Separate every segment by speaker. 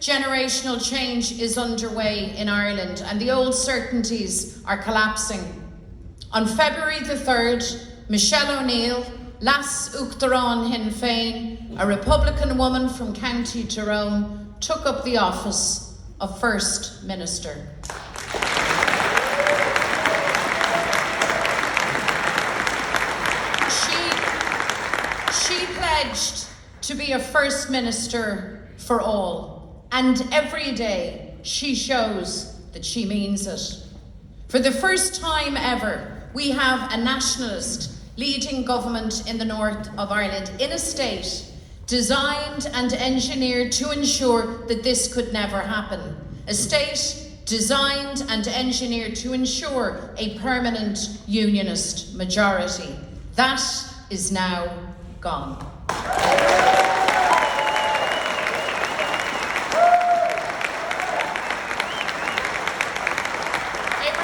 Speaker 1: generational change is underway in Ireland and the old certainties are collapsing. On February the 3rd, Michelle O'Neill, Las Uachtarán Sinn Fein, a Republican woman from County Tyrone, took up the office of First Minister. She pledged to be a First Minister for all, and every day she shows that she means it. For the first time ever, we have a nationalist leading government in the north of Ireland, in a state designed and engineered to ensure that this could never happen. A state designed and engineered to ensure a permanent unionist majority. That is now gone. A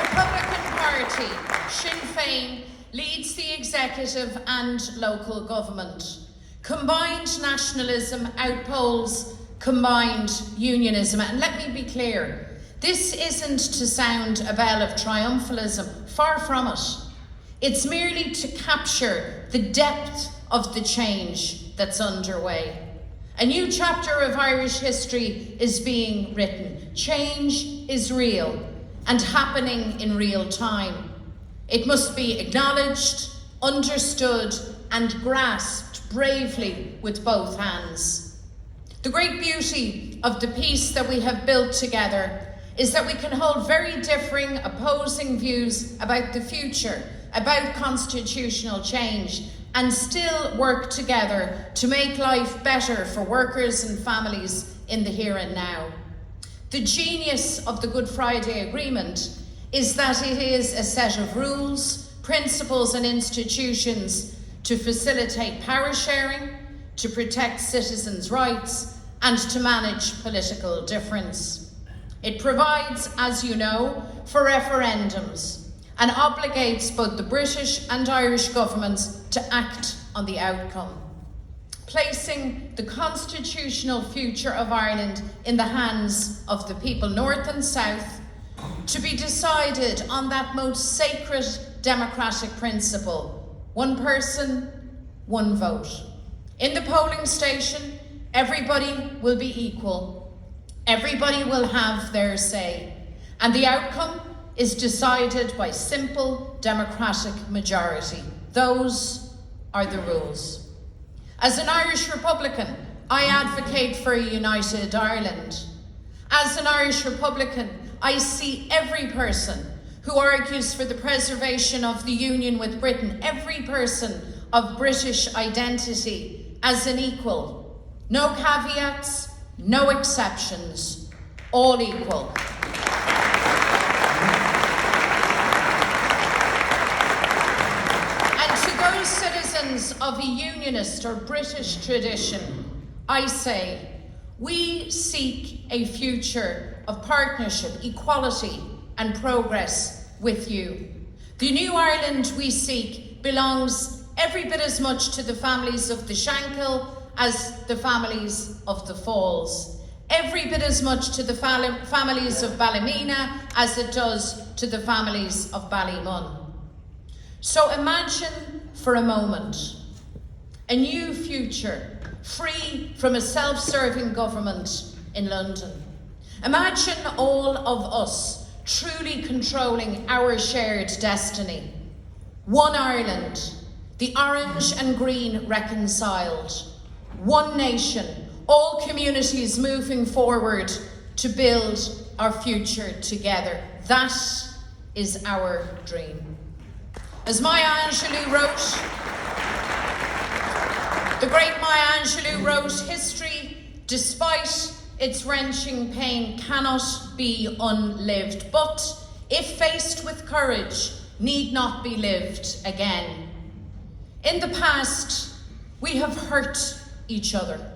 Speaker 1: Republican Party, Sinn Fein, leads the executive and local government. Combined nationalism outpolls combined unionism. And let me be clear, this isn't to sound a bell of triumphalism, far from it. It's merely to capture the depth of the change that's underway. A new chapter of Irish history is being written. Change is real and happening in real time. It must be acknowledged, understood, and grasped bravely with both hands. The great beauty of the peace that we have built together is that we can hold very differing, opposing views about the future, about constitutional change, and still work together to make life better for workers and families in the here and now. The genius of the Good Friday Agreement is that it is a set of rules, principles and institutions to facilitate power sharing, to protect citizens' rights and to manage political difference. It provides, as you know, for referendums and obligates both the British and Irish governments to act on the outcome, placing the constitutional future of Ireland in the hands of the people, north and south, to be decided on that most sacred democratic principle: one person, one vote. In the polling station, everybody will be equal. Everybody will have their say. And the outcome is decided by simple democratic majority. Those are the rules. As an Irish Republican, I advocate for a united Ireland. As an Irish Republican, I see every person who argues for the preservation of the union with Britain, every person of British identity, as an equal. No caveats, no exceptions, all equal. And to those citizens of a unionist or British tradition, I say, we seek a future of partnership, equality and progress with you. The new Ireland we seek belongs every bit as much to the families of the Shankill as the families of the Falls. Every bit as much to the families of Ballymena as it does to the families of Ballymun. So imagine for a moment a new future free from a self-serving government in London. Imagine all of us truly controlling our shared destiny. One Ireland, the orange and green reconciled. One nation, all communities moving forward to build our future together. That is our dream. As Maya Angelou wrote, the great Maya Angelou wrote, history, despite its wrenching pain, cannot be unlived, but if faced with courage, need not be lived again. In the past, we have hurt each other.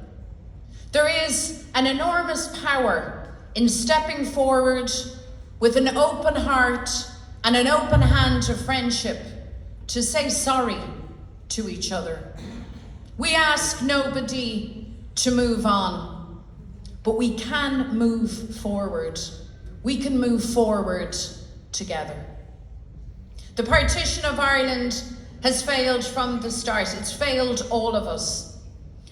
Speaker 1: There is an enormous power in stepping forward with an open heart and an open hand of friendship to say sorry to each other. We ask nobody to move on. But we can move forward. We can move forward together. The partition of Ireland has failed from the start. It's failed all of us.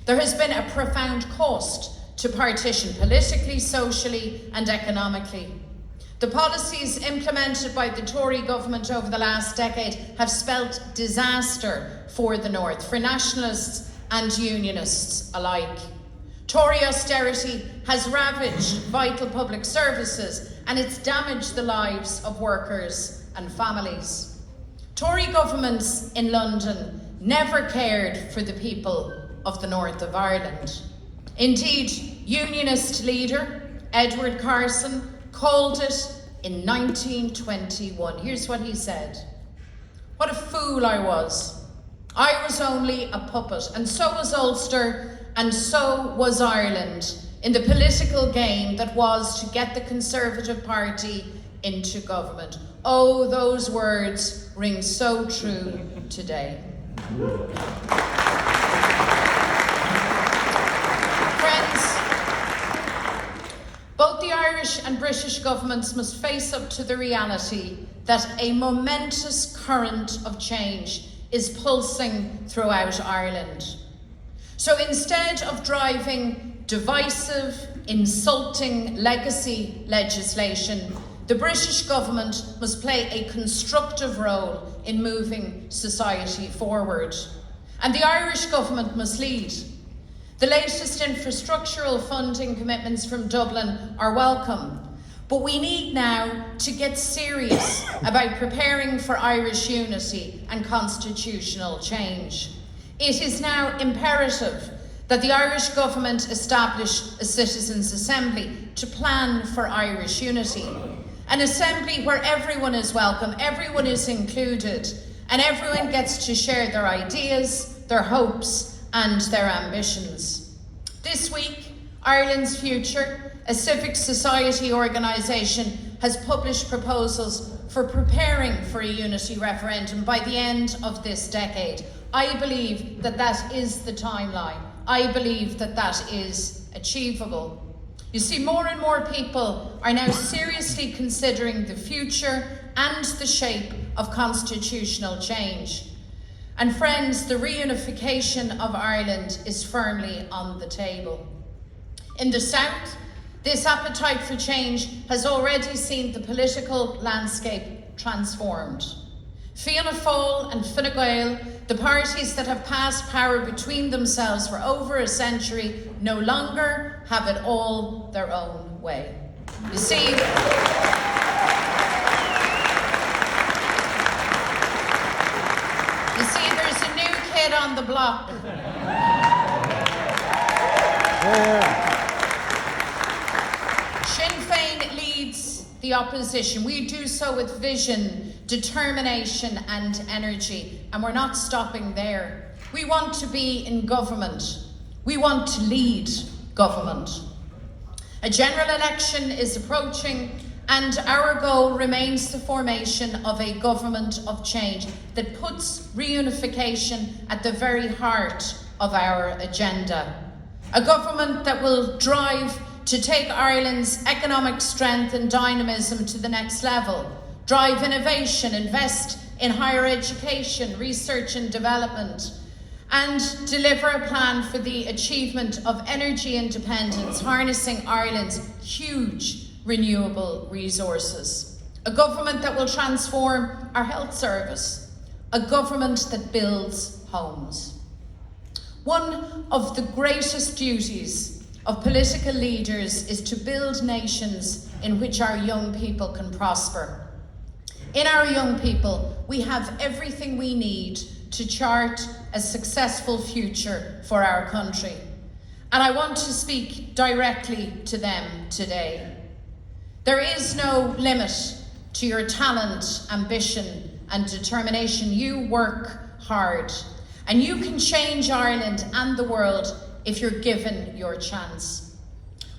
Speaker 1: There has been a profound cost to partition, politically, socially, and economically. The policies implemented by the Tory government over the last decade have spelt disaster for the North, for nationalists and unionists alike. Tory austerity has ravaged vital public services and it's damaged the lives of workers and families. Tory governments in London never cared for the people of the north of Ireland. Indeed, Unionist leader Edward Carson called it in 1921. Here's what he said: "What a fool I was. I was only a puppet, and so was Ulster, and so was Ireland, in the political game that was to get the Conservative Party into government." Oh, those words ring so true today. Friends, both the Irish and British governments must face up to the reality that a momentous current of change is pulsing throughout Ireland. So instead of driving divisive, insulting legacy legislation, the British government must play a constructive role in moving society forward. And the Irish government must lead. The latest infrastructural funding commitments from Dublin are welcome, but we need now to get serious about preparing for Irish unity and constitutional change. It is now imperative that the Irish government establish a citizens' assembly to plan for Irish unity. An assembly where everyone is welcome, everyone is included, and everyone gets to share their ideas, their hopes, and their ambitions. This week, Ireland's Future, a civic society organisation, has published proposals for preparing for a unity referendum by the end of this decade. I believe that that is the timeline. I believe that that is achievable. You see, more and more people are now seriously considering the future and the shape of constitutional change. And friends, the reunification of Ireland is firmly on the table. In the south, this appetite for change has already seen the political landscape transformed. Fianna Fáil and Fine Gael, the parties that have passed power between themselves for over a century, no longer have it all their own way. You see, there's a new kid on the block. Sinn Fein leads the opposition. We do so with vision, determination and energy, and we're not stopping there. We want to be in government. We want to lead government. A general election is approaching, and our goal remains the formation of a government of change that puts reunification at the very heart of our agenda. A government that will drive to take Ireland's economic strength and dynamism to the next level, drive innovation, invest in higher education, research and development, and deliver a plan for the achievement of energy independence, harnessing Ireland's huge renewable resources. A government that will transform our health service. A government that builds homes. One of the greatest duties of political leaders is to build nations in which our young people can prosper. In our young people, we have everything we need to chart a successful future for our country. And I want to speak directly to them today. There is no limit to your talent, ambition, and determination. You work hard, and you can change Ireland and the world if you're given your chance.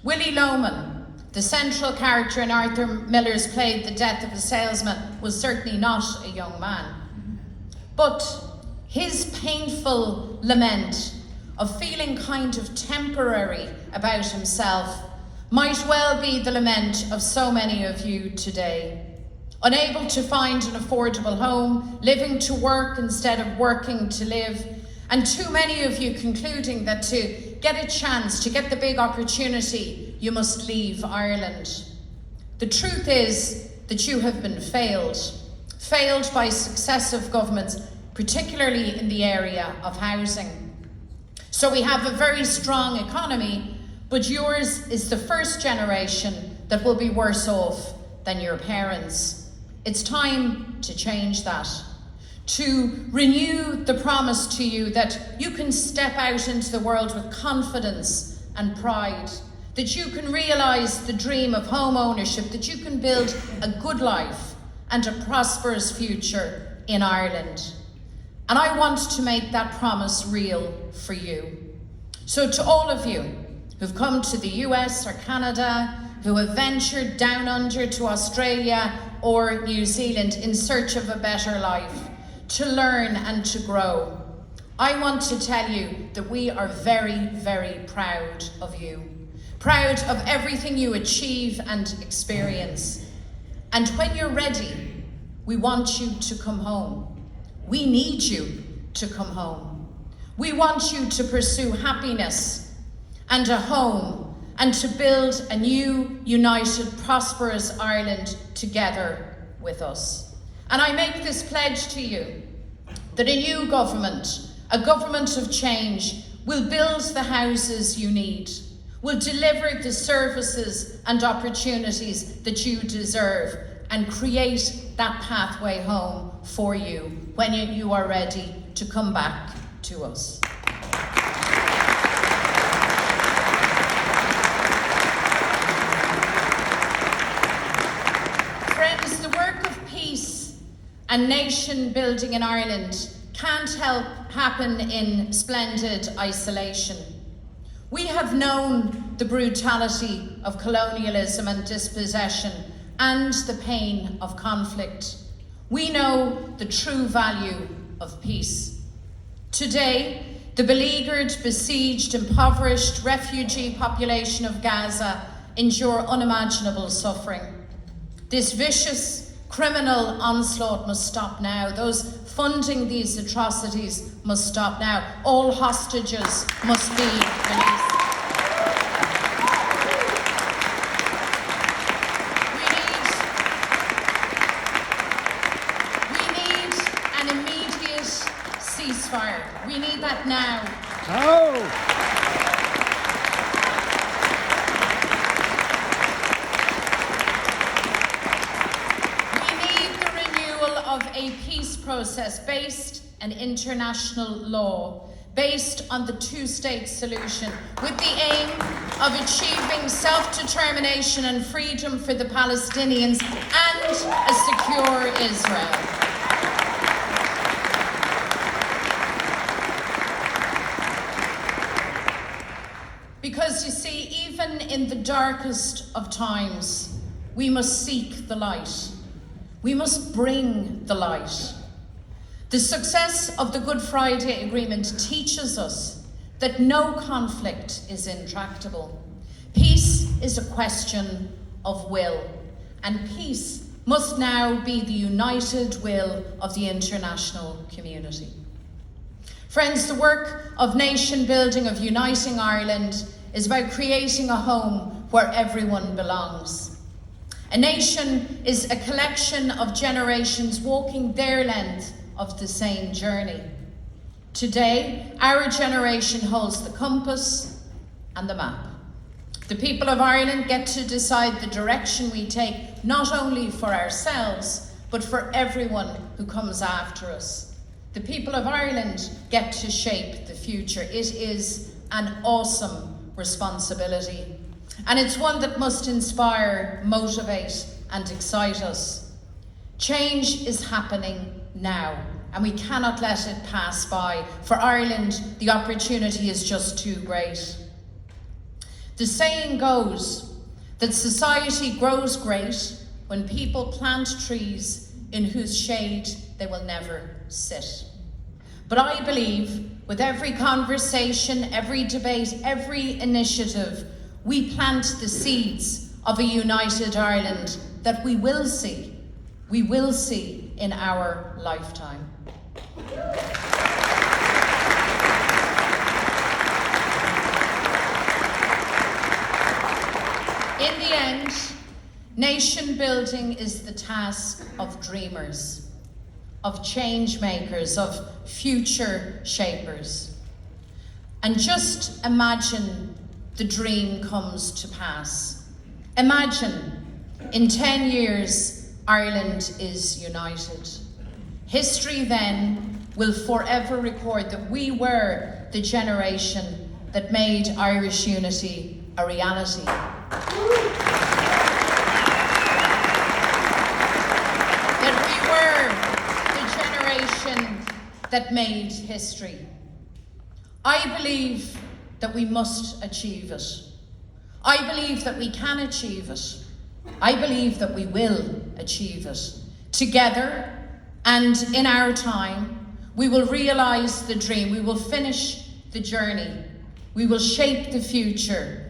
Speaker 1: Willie Loman, the central character in Arthur Miller's play The Death of a Salesman, was certainly not a young man. But his painful lament of feeling kind of temporary about himself might well be the lament of so many of you today. Unable to find an affordable home, living to work instead of working to live, and too many of you concluding that to get a chance, to get the big opportunity, you must leave Ireland. The truth is that you have been failed by successive governments, particularly in the area of housing. So we have a very strong economy, but yours is the first generation that will be worse off than your parents. It's time to change that, to renew the promise to you that you can step out into the world with confidence and pride, that you can realise the dream of home ownership, that you can build a good life and a prosperous future in Ireland. And I want to make that promise real for you. So to all of you who've come to the US or Canada, who have ventured down under to Australia or New Zealand in search of a better life, to learn and to grow, I want to tell you that we are very, very proud of you. Proud of everything you achieve and experience. And when you're ready, we want you to come home. We need you to come home. We want you to pursue happiness and a home and to build a new, united, prosperous Ireland together with us. And I make this pledge to you that a new government, a government of change, will build the houses you need, will deliver the services and opportunities that you deserve, and create that pathway home for you when you are ready to come back to us. Friends, the work of peace and nation building in Ireland can't help happen in splendid isolation. We have known the brutality of colonialism and dispossession and the pain of conflict. We know the true value of peace. Today, the beleaguered, besieged, impoverished refugee population of Gaza endure unimaginable suffering. This vicious criminal onslaught must stop now. Those funding these atrocities must stop now. All hostages must be released. Ceasefire. We need that now.
Speaker 2: Oh!
Speaker 1: We need the renewal of a peace process based on international law, based on the two-state solution, with the aim of achieving self-determination and freedom for the Palestinians and a secure Israel. Because you see, even in the darkest of times, we must seek the light. We must bring the light. The success of the Good Friday Agreement teaches us that no conflict is intractable. Peace is a question of will, and peace must now be the united will of the international community. Friends, the work of nation building, of uniting Ireland, is about creating a home where everyone belongs. A nation is a collection of generations walking their length of the same journey. Today, our generation holds the compass and the map. The people of Ireland get to decide the direction we take, not only for ourselves, but for everyone who comes after us. The people of Ireland get to shape the future. It is an awesome responsibility, and it's one that must inspire, motivate, and excite us. Change is happening now, and we cannot let it pass by. For Ireland, the opportunity is just too great. The saying goes that society grows great when people plant trees in whose shade they will never sit. But I believe with every conversation, every debate, every initiative, we plant the seeds of a united Ireland that we will see in our lifetime. In the end, nation building is the task of dreamers, of change makers, of future shapers. And just imagine the dream comes to pass. Imagine in 10 years, Ireland is united. History then will forever record that we were the generation that made Irish unity a reality. That we were the generation that made history. I believe that we must achieve it. I believe that we can achieve it. I believe that we will achieve it. Together and in our time, we will realise the dream. We will finish the journey. We will shape the future.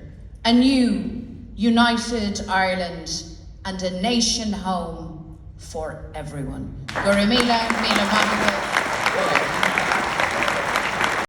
Speaker 1: A new, united Ireland and a nation home for everyone. Goramila, Mila Mabika.